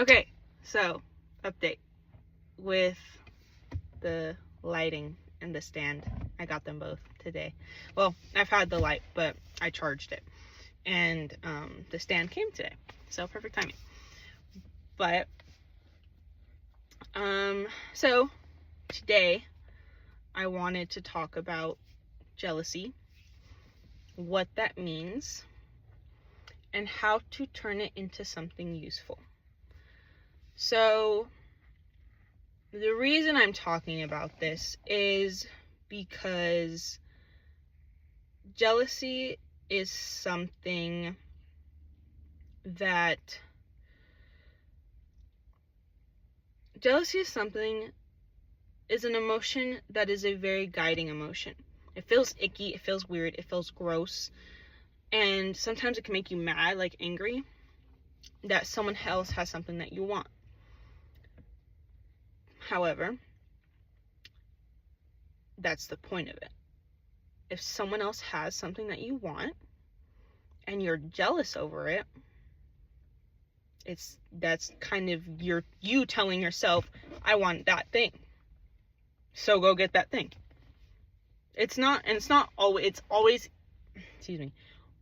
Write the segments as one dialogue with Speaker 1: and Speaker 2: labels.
Speaker 1: Okay, so update with the lighting and the stand. I got them both today. Well, I've had the light, but I charged it, and the stand came today, so perfect timing. But so today I wanted to talk about jealousy, what that means, and how to turn it into something useful. So the reason I'm talking about this is because jealousy is something that is an emotion that is a very guiding emotion. It feels icky, it feels weird, it feels gross, and sometimes it can make you mad, like angry, that someone else has something that you want. However, that's the point of it. If someone else has something that you want and you're jealous over it, that's kind of you telling yourself, I want that thing, so go get that thing. It's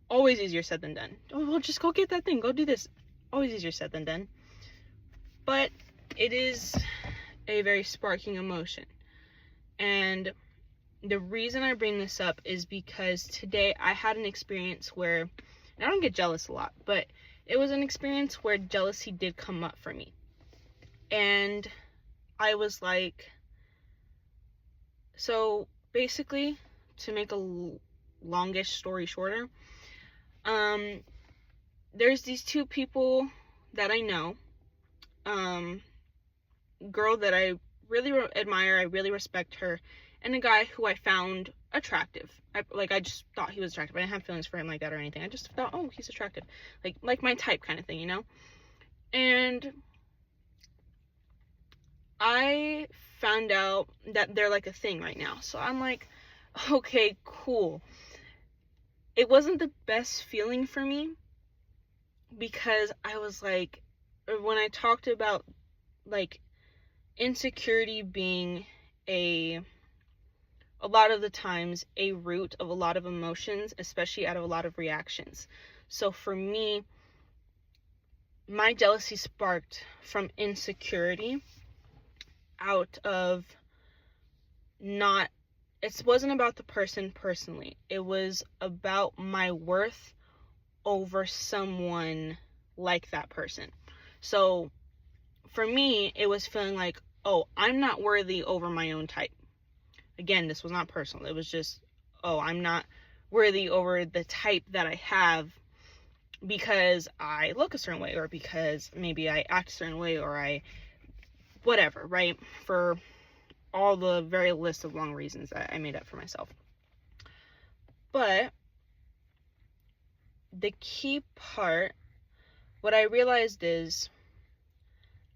Speaker 1: always easier said than done. Oh, well, just go get that thing, go do this. Always easier said than done. But it is a very sparking emotion. And the reason I bring this up is because today I had an experience where, and I don't get jealous a lot, but it was an experience where jealousy did come up for me. And I was like, so basically, to make a longish story shorter, there's these two people that I know, girl that I really admire, I really respect her, and a guy who I found attractive. I just thought he was attractive. I didn't have feelings for him like that or anything. I just thought, oh, he's attractive, like my type kind of thing, you know. And I found out that they're like a thing right now, so I'm like, okay, cool. It wasn't the best feeling for me because I was like, when I talked about like insecurity being a lot of the times a root of a lot of emotions, especially out of a lot of reactions. So for me, my jealousy sparked from insecurity out of it wasn't about the person personally. It was about my worth over someone like that person. So for me, it was feeling like, oh, I'm not worthy over my own type. Again, this was not personal. It was just, oh, I'm not worthy over the type that I have because I look a certain way, or because maybe I act a certain way, or I whatever, right? For all the very list of long reasons that I made up for myself. But the key part, what I realized is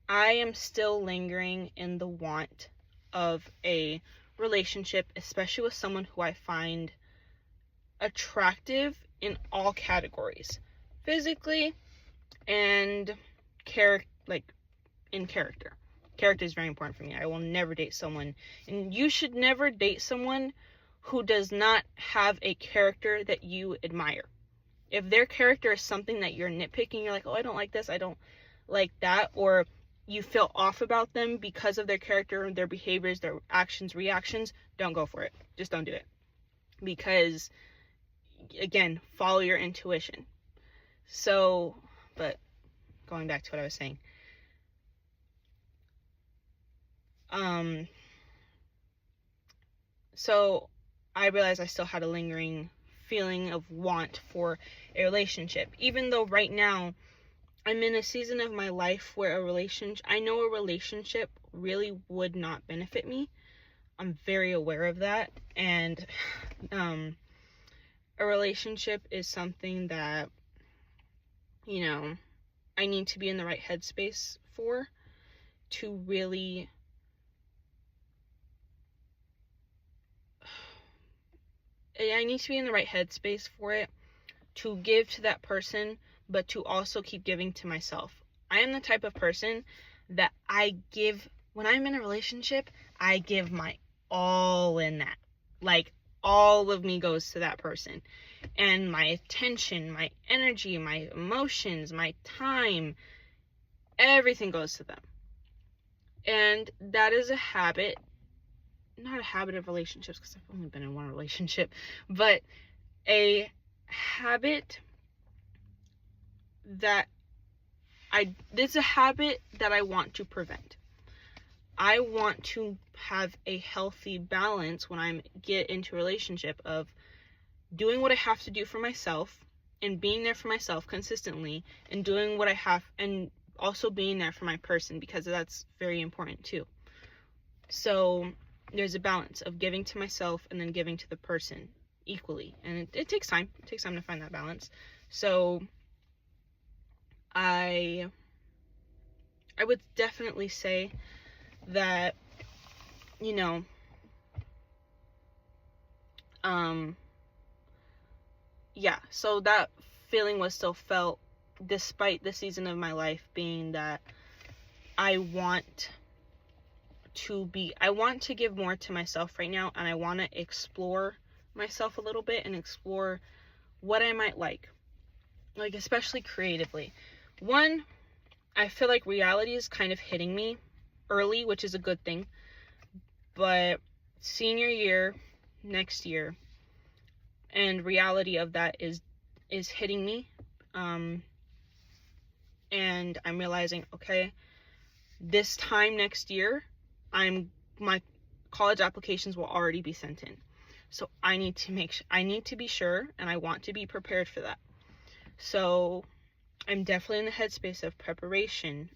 Speaker 1: I am still lingering in the want of a relationship, especially with someone who I find attractive in all categories, physically and in character. Character is very important for me. I will never date someone, and you should never date someone who does not have a character that you admire. If their character is something that you're nitpicking, you're like, oh, I don't like this, I don't like that, or you feel off about them because of their character, their behaviors, their actions, reactions, don't go for it. Just don't do it. Because, again, follow your intuition. So, but going back to what I was saying. So I realized I still had a lingering feeling of want for a relationship. Even though right now I'm in a season of my life where I know a relationship really would not benefit me. I'm very aware of that. And a relationship is something that, you know, I need to be in the right headspace for, to really I need to be in the right headspace for it, to give to that person, but to also keep giving to myself. I am the type of person that when I'm in a relationship, I give my all in that. Like, all of me goes to that person. And my attention, my energy, my emotions, my time, everything goes to them. And that is a habit, not a habit of relationships, because I've only been in one relationship, but a habit that it's a habit that I want to prevent. I want to have a healthy balance when I get into a relationship of doing what I have to do for myself and being there for myself consistently, and doing what I have, and also being there for my person, because that's very important too. So there's a balance of giving to myself and then giving to the person equally, and it takes time. It takes time to find that balance. So I would definitely say that, you know, yeah, so that feeling was still felt despite the season of my life being that I want to give more to myself right now, and I want to explore myself a little bit and explore what I might like especially creatively. One, I feel like reality is kind of hitting me early, which is a good thing, but senior year next year, and reality of that is hitting me, and I'm realizing, okay, this time next year, my college applications will already be sent in, so I need to be sure, and I want to be prepared for that. So I'm definitely in the headspace of preparation,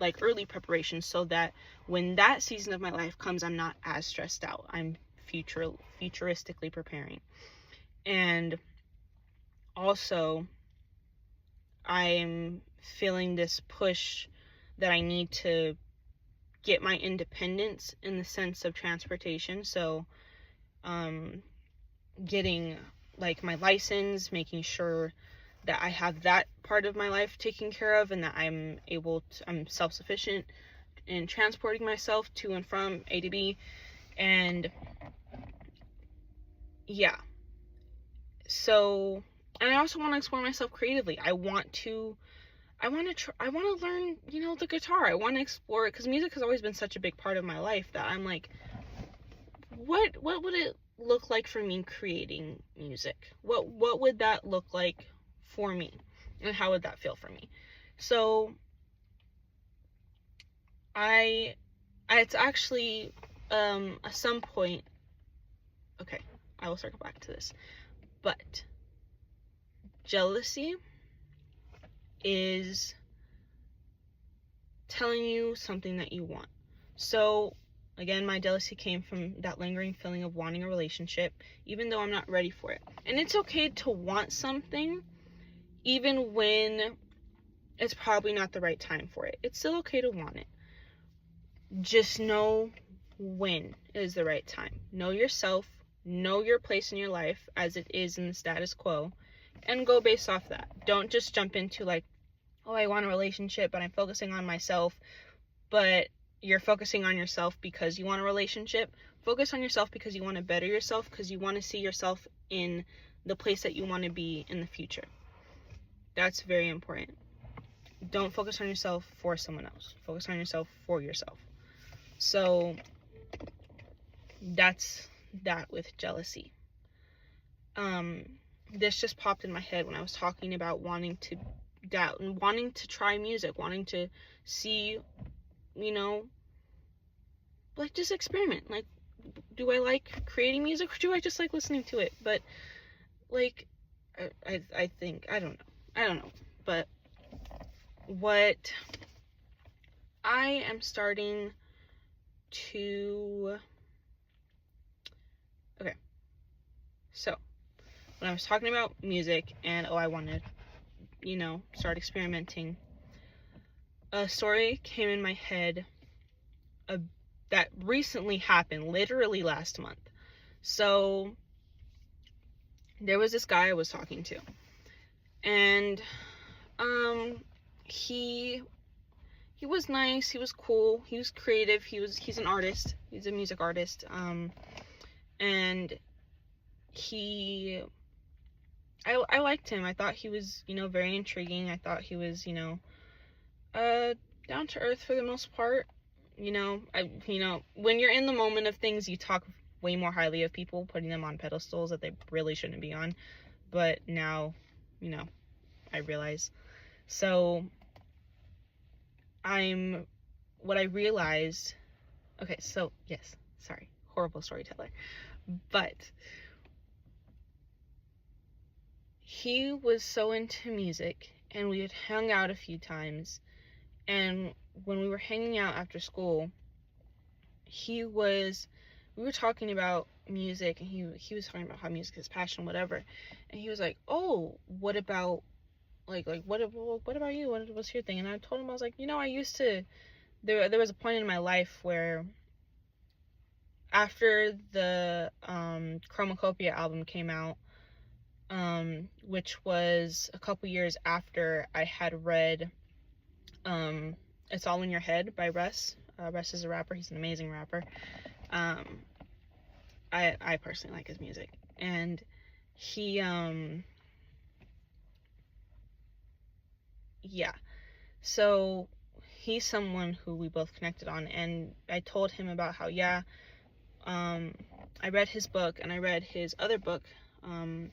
Speaker 1: like early preparation, so that when that season of my life comes, I'm not as stressed out. I'm futuristically preparing. And also, I'm feeling this push that I need to get my independence in the sense of transportation. So, getting like my license, making sure that I have that part of my life taken care of, and that I'm self-sufficient in transporting myself to and from A to B. And yeah, so, and I also want to explore myself creatively. I want to learn, the guitar. I want to explore it, because music has always been such a big part of my life that I'm like, what would it look like for me creating music? What would that look like for me, and how would that feel for me? So it's actually at some point, okay, I will circle back to this, but jealousy is telling you something that you want. So again, my jealousy came from that lingering feeling of wanting a relationship, even though I'm not ready for it. And it's okay to want something, even when it's probably not the right time for it. It's still okay to want it. Just know when is the right time. Know yourself, know your place in your life as it is in the status quo, and go based off that. Don't just jump into like, oh, I want a relationship, but I'm focusing on myself. But you're focusing on yourself because you want a relationship. Focus on yourself because you want to better yourself, because you want to see yourself in the place that you want to be in the future. That's very important. Don't focus on yourself for someone else. Focus on yourself for yourself. So that's that with jealousy. This just popped in my head when I was talking about wanting to doubt and wanting to try music, wanting to see, like, just experiment. Like, do I like creating music, or do I just like listening to it? But like, I think, I don't know, but what I am starting to, okay, so when I was talking about music and I want to start experimenting, a story came in my head that recently happened, literally last month. So there was this guy I was talking to, and he he was nice, he was cool, he was creative, he's an artist, he's a music artist, and I liked him. I thought he was, very intriguing. I thought he was, down to earth for the most part. When you're in the moment of things, you talk way more highly of people, putting them on pedestals that they really shouldn't be on. But now, I realize. So, what I realized, okay, so, yes, sorry, horrible storyteller, but he was so into music, and we had hung out a few times, and when we were hanging out after school, we were talking about music, and he was talking about how music is passion, whatever, and he was like, oh, what about, what about you? What's your thing? And I told him, I was like, I used to, there was a point in my life where, after the Chromacopia album came out, which was a couple years after I had read It's All in Your Head by Russ. Russ is a rapper. He's an amazing rapper. I personally like his music. And he, yeah. So he's someone who we both connected on. And I told him about how, I read his book, and I read his other book, talking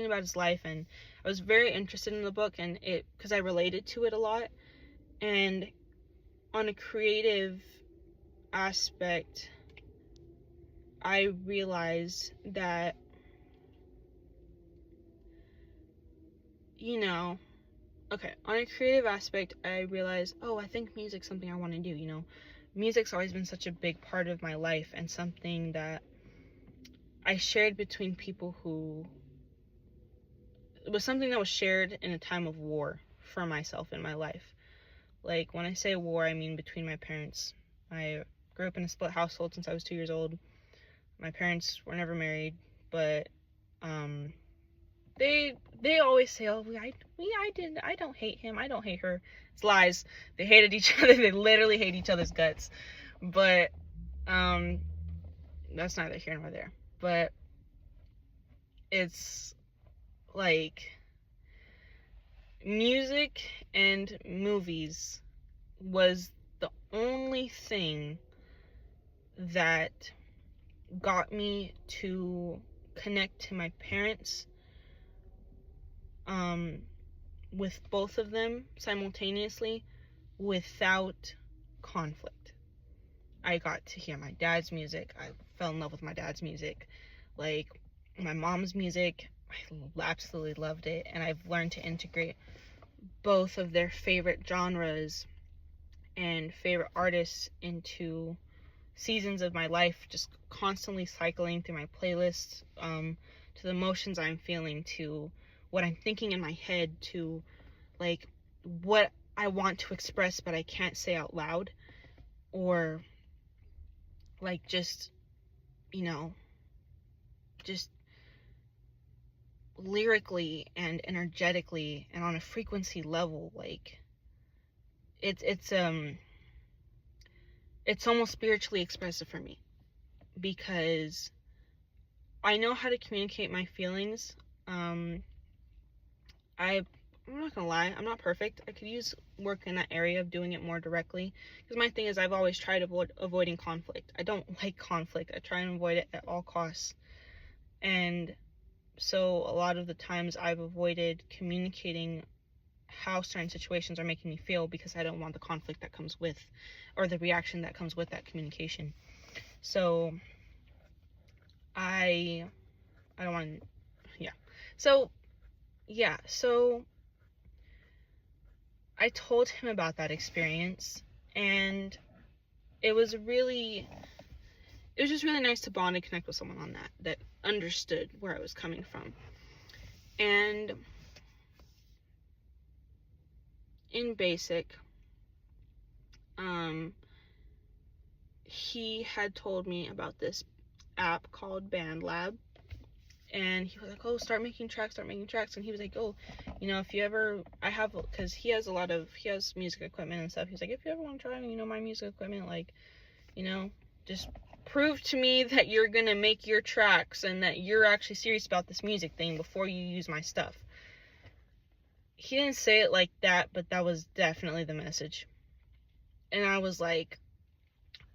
Speaker 1: about his life, and I was very interested in the book, and because I related to it a lot. And on a creative aspect, I realized that, on a creative aspect, I realized, I think music's something I want to do, Music's always been such a big part of my life, and something that I shared between people it was something that was shared in a time of war for myself in my life. Like, when I say war, I mean between my parents. I grew up in a split household since I was 2 years old. My parents were never married, but they always say, oh, I don't hate him, I don't hate her. It's lies. They hated each other. They literally hate each other's guts. But that's neither here nor there. But it's like, music and movies was the only thing that got me to connect to my parents, with both of them simultaneously, without conflict. I got to hear my dad's music. I fell in love with my dad's music. Like, my mom's music, I absolutely loved it, and I've learned to integrate both of their favorite genres and favorite artists into seasons of my life, just constantly cycling through my playlists, to the emotions I'm feeling, to what I'm thinking in my head, to like what I want to express but I can't say out loud, or like just lyrically and energetically and on a frequency level. Like, it's almost spiritually expressive for me, because I know how to communicate my feelings. I'm not gonna lie, I'm not perfect. I could use work in that area of doing it more directly, because my thing is, I've always tried avoiding conflict. I don't like conflict. I try and avoid it at all costs. And so a lot of the times I've avoided communicating how certain situations are making me feel, because I don't want the conflict that comes with, or the reaction that comes with that communication. So I don't want to, so I told him about that experience, and it was just really nice to bond and connect with someone on that understood where I was coming from. And in basic, he had told me about this app called BandLab, And he was like, oh, start making tracks. And he was like, oh, if you ever, because he has music equipment and stuff. He's like, if you ever want to try, my music equipment, like, just prove to me that you're going to make your tracks and that you're actually serious about this music thing before you use my stuff. He didn't say it like that, but that was definitely the message. And I was like,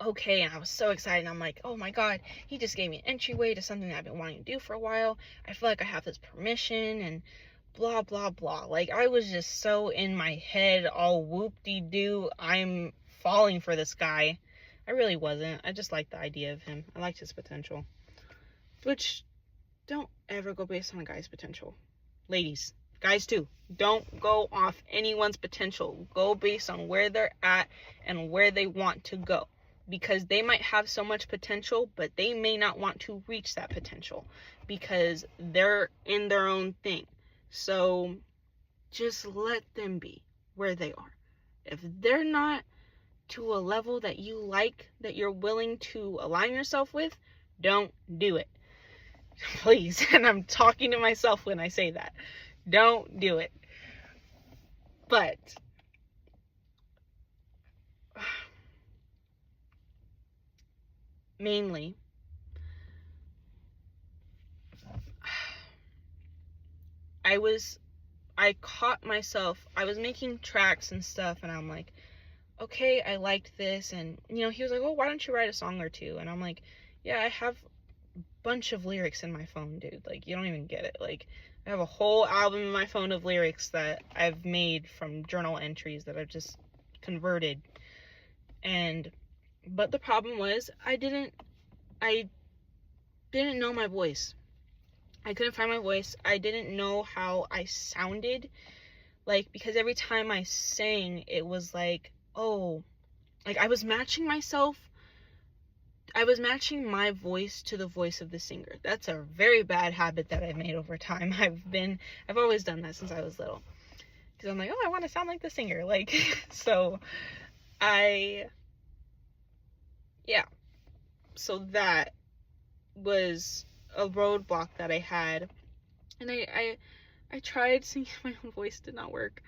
Speaker 1: okay, and I was so excited. I'm like, oh my god, he just gave me an entryway to something that I've been wanting to do for a while. I feel like I have his permission and blah blah blah. Like, I was just so in my head, all whoop-de-doo, I'm falling for this guy. I really wasn't. I just liked the idea of him. I liked his potential. Which, don't ever go based on a guy's potential. Ladies, guys too, don't go off anyone's potential. Go based on where they're at and where they want to go. Because they might have so much potential, but they may not want to reach that potential because they're in their own thing. So just let them be where they are. If they're not to a level that you like, that you're willing to align yourself with, don't do it. Please. And I'm talking to myself when I say that. Don't do it. But mainly, I caught myself, I was making tracks and stuff, and I'm like, okay, I liked this, and, he was like, oh, why don't you write a song or two? And I'm like, yeah, I have a bunch of lyrics in my phone, dude, like, you don't even get it. Like, I have a whole album in my phone of lyrics that I've made from journal entries that I've just converted. But the problem was, I didn't know my voice. I couldn't find my voice. I didn't know how I sounded. Like, because every time I sang, it was like, oh, like I was matching myself. I was matching my voice to the voice of the singer. That's a very bad habit that I've made over time. I've always done that since I was little. Because I'm like, oh, I want to sound like the singer. Like, so so that was a roadblock that I had. And I tried singing my own voice, did not work.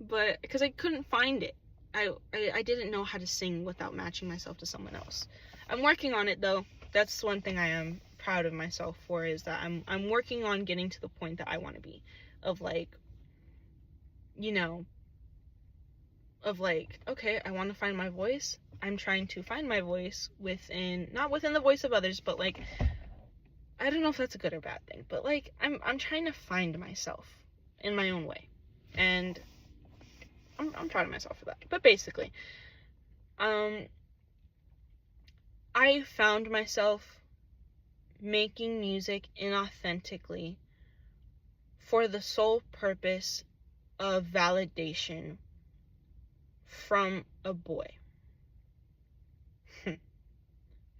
Speaker 1: But, because I couldn't find it. I didn't know how to sing without matching myself to someone else. I'm working on it, though. That's one thing I am proud of myself for, is that I'm working on getting to the point that I want to be. Of like, okay, I want to find my voice. I'm trying to find my voice not within the voice of others, but like, I don't know if that's a good or bad thing, but like, I'm trying to find myself in my own way. And I'm proud of myself for that. But basically, I found myself making music inauthentically for the sole purpose of validation from a boy.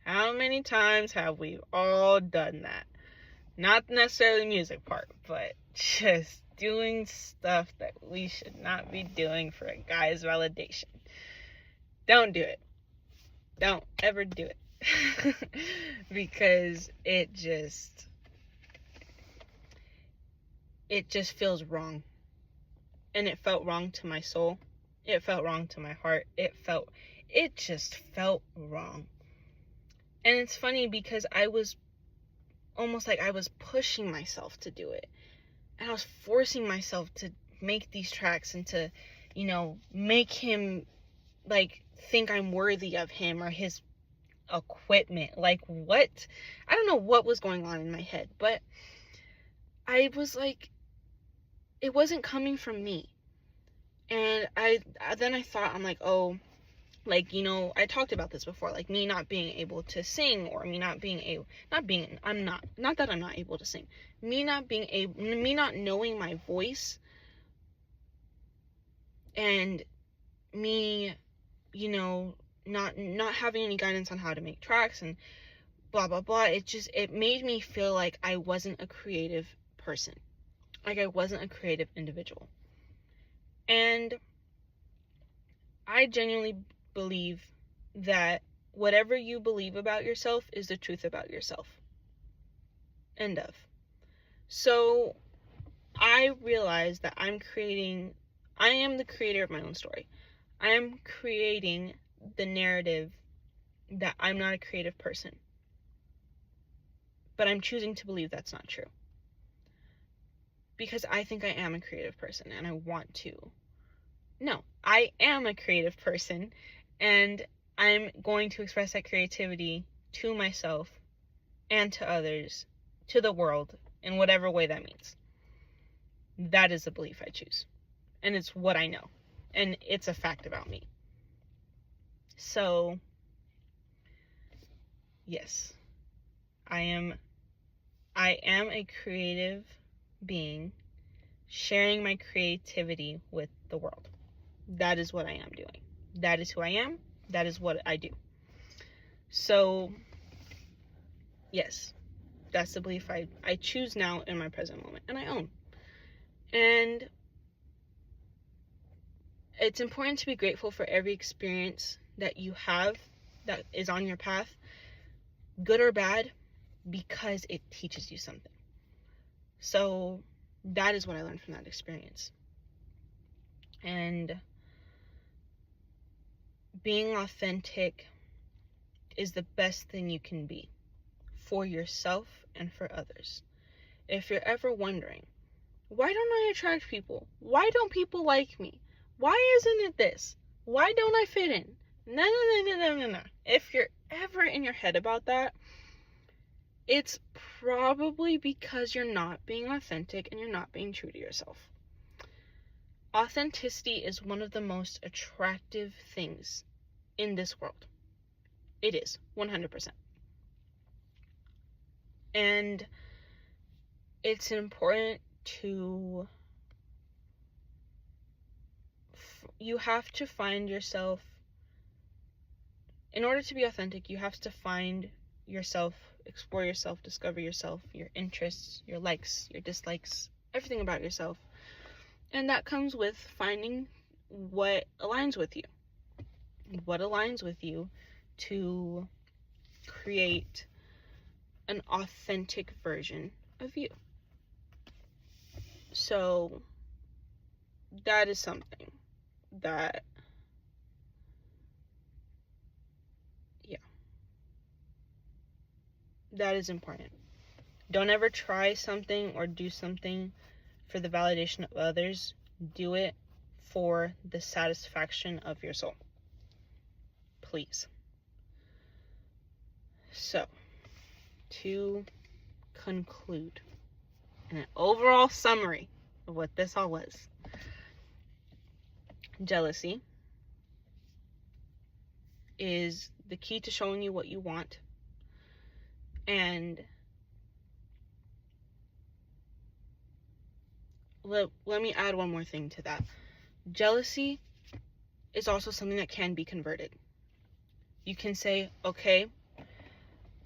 Speaker 1: How many times have we all done that? Not necessarily the music part, but just doing stuff that we should not be doing for a guy's validation. Don't do it. Don't ever do it. Because it just feels wrong. And it felt wrong to my soul. It felt wrong to my heart. It just felt wrong. And it's funny because I was almost like I was pushing myself to do it. And I was forcing myself to make these tracks and to, make him, like, think I'm worthy of him or his equipment. Like, what? I don't know what was going on in my head, but I was like, it wasn't coming from me. And then I thought, I'm like, oh, like, I talked about this before, like me not being able to sing, or me not that I'm not able to sing, me not knowing my voice, and me, not having any guidance on how to make tracks and blah, blah, blah. It made me feel like I wasn't a creative person. Like I wasn't a creative individual. And I genuinely believe that whatever you believe about yourself is the truth about yourself. End of. So I realized that I am the creator of my own story. I am creating the narrative that I'm not a creative person. But I'm choosing to believe that's not true. Because I think I am a creative person and I want to. No, I am a creative person and I'm going to express that creativity to myself and to others, to the world, in whatever way that means. That is the belief I choose. And it's what I know. And it's a fact about me. So, yes, I am a creative being sharing my creativity with the world. That is what I am doing. That is who I am. That is what I do. So, yes, that's the belief I choose now in my present moment, and I own. And it's important to be grateful for every experience that you have that is on your path, good or bad, because it teaches you something. So that is what I learned from that experience. And being authentic is the best thing you can be for yourself and for others. If you're ever wondering, why don't I attract people? Why don't people like me? Why isn't it this? Why don't I fit in? No. If you're ever in your head about that, it's probably because you're not being authentic and you're not being true to yourself. Authenticity is one of the most attractive things in this world. It is, 100%. And it's important to, you have to find yourself, in order to be authentic, you have to find yourself, explore yourself, discover yourself, your interests, your likes, your dislikes, everything about yourself. And that comes with finding what aligns with you. What aligns with you to create an authentic version of you. So that is something that, that is important. Don't ever try something or do something for the validation of others. Do it for the satisfaction of your soul. Please. So, to conclude, an overall summary of what this all was. Jealousy is the key to showing you what you want. And let me add one more thing to that. Jealousy is also something that can be converted. You can say, okay,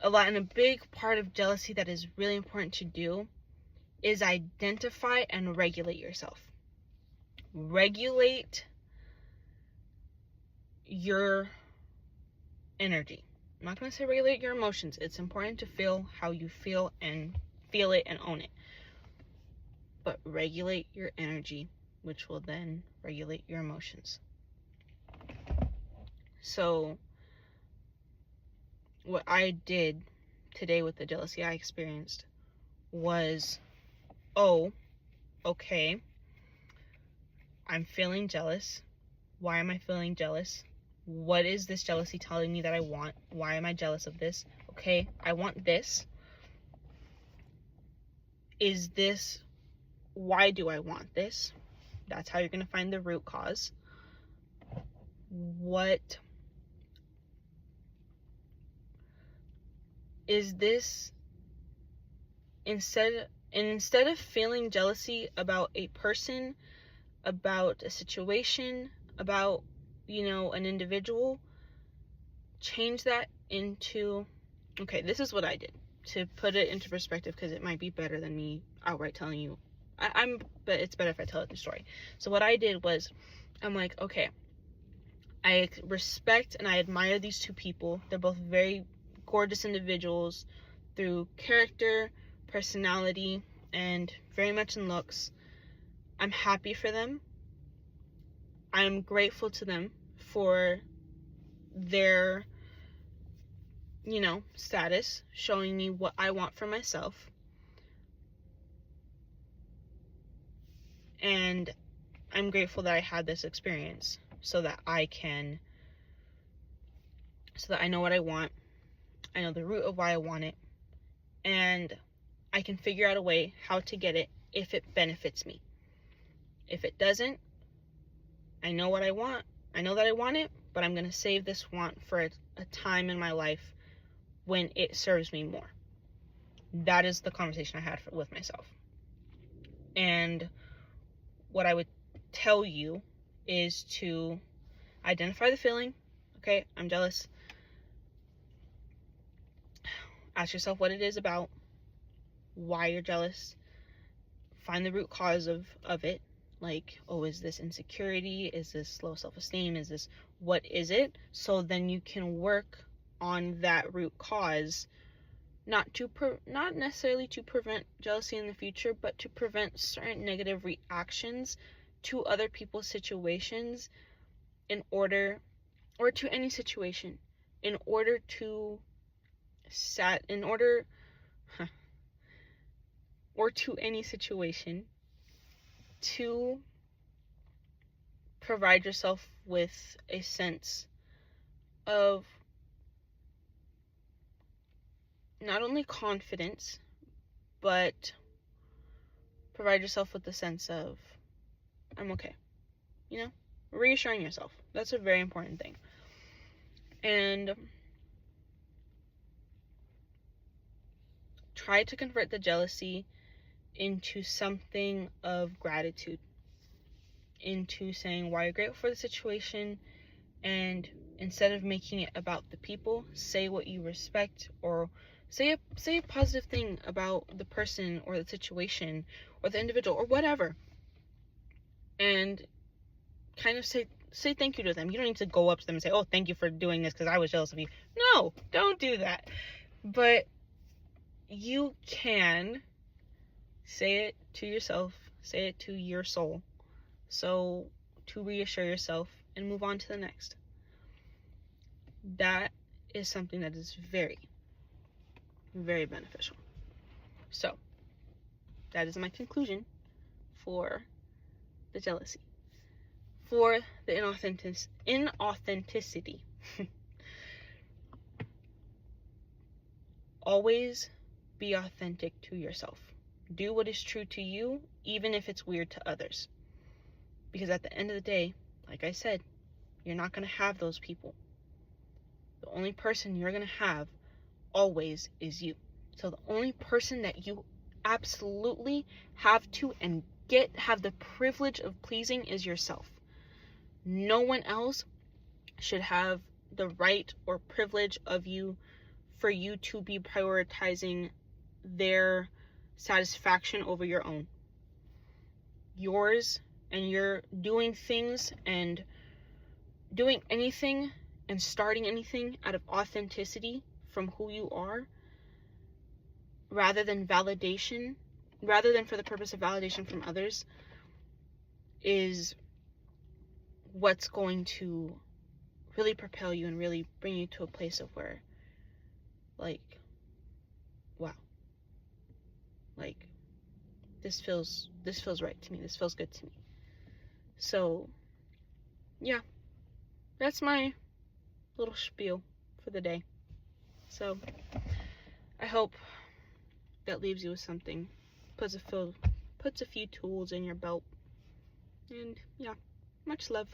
Speaker 1: and a big part of jealousy that is really important to do is identify and regulate yourself. Regulate your energy. I'm not going to say regulate your emotions. It's important to feel how you feel and feel it and own it. But regulate your energy, which will then regulate your emotions. So what I did today with the jealousy I experienced was, oh, okay, I'm feeling jealous. Why am I feeling jealous? What is this jealousy telling me that I want? Why am I jealous of this? Okay, I want this. Why do I want this? That's how you're going to find the root cause. What is this? Instead of feeling jealousy about a person, about a situation, about, an individual, change that into, okay, this is what I did to put it into perspective, because it might be better than me outright telling you. But it's better if I tell it the story. So what I did was, I'm like, okay, I respect and I admire these two people. They're both very gorgeous individuals through character, personality, and very much in looks. I'm happy for them. I'm grateful to them for their, status, showing me what I want for myself. And I'm grateful that I had this experience so that I know what I want. I know the root of why I want it. And I can figure out a way how to get it if it benefits me. If it doesn't, I know what I want. I know that I want it, but I'm going to save this want for a time in my life when it serves me more. That is the conversation I had with myself. And what I would tell you is to identify the feeling. Okay, I'm jealous. Ask yourself what it is about, why you're jealous. Find the root cause of it. Like, oh, is this insecurity? Is this low self-esteem? What is it? So then you can work on that root cause, not necessarily to prevent jealousy in the future, but to prevent certain negative reactions to other people's situations or to any situation, to provide yourself with a sense of not only confidence, but provide yourself with the sense of, I'm okay. Reassuring yourself. That's a very important thing. And try to convert the jealousy into something of gratitude, into saying why you're grateful for the situation, and instead of making it about the people, say what you respect, or say a positive thing about the person or the situation or the individual or whatever, and kind of say thank you to them. You don't need to go up to them and say, oh, thank you for doing this because I was jealous of you. No, don't do that. But you can say it to yourself, say it to your soul, so to reassure yourself and move on to the next. That is something that is very, very beneficial. So that is my conclusion for the jealousy, for the inauthenticity. Always be authentic to yourself. Do what is true to you, even if it's weird to others. Because at the end of the day, like I said, you're not going to have those people. The only person you're going to have always is you. So the only person that you absolutely have to and have the privilege of pleasing is yourself. No one else should have the right or privilege for you to be prioritizing their satisfaction over your own. Yours, and you're doing things and doing anything and starting anything out of authenticity from who you are, rather than for the purpose of validation from others, is what's going to really propel you and really bring you to a place of where, like, wow, like, this feels right to me, this feels good to me. So yeah, that's my little spiel for the day. So I hope that leaves you with something, puts a few tools in your belt, and yeah, much love.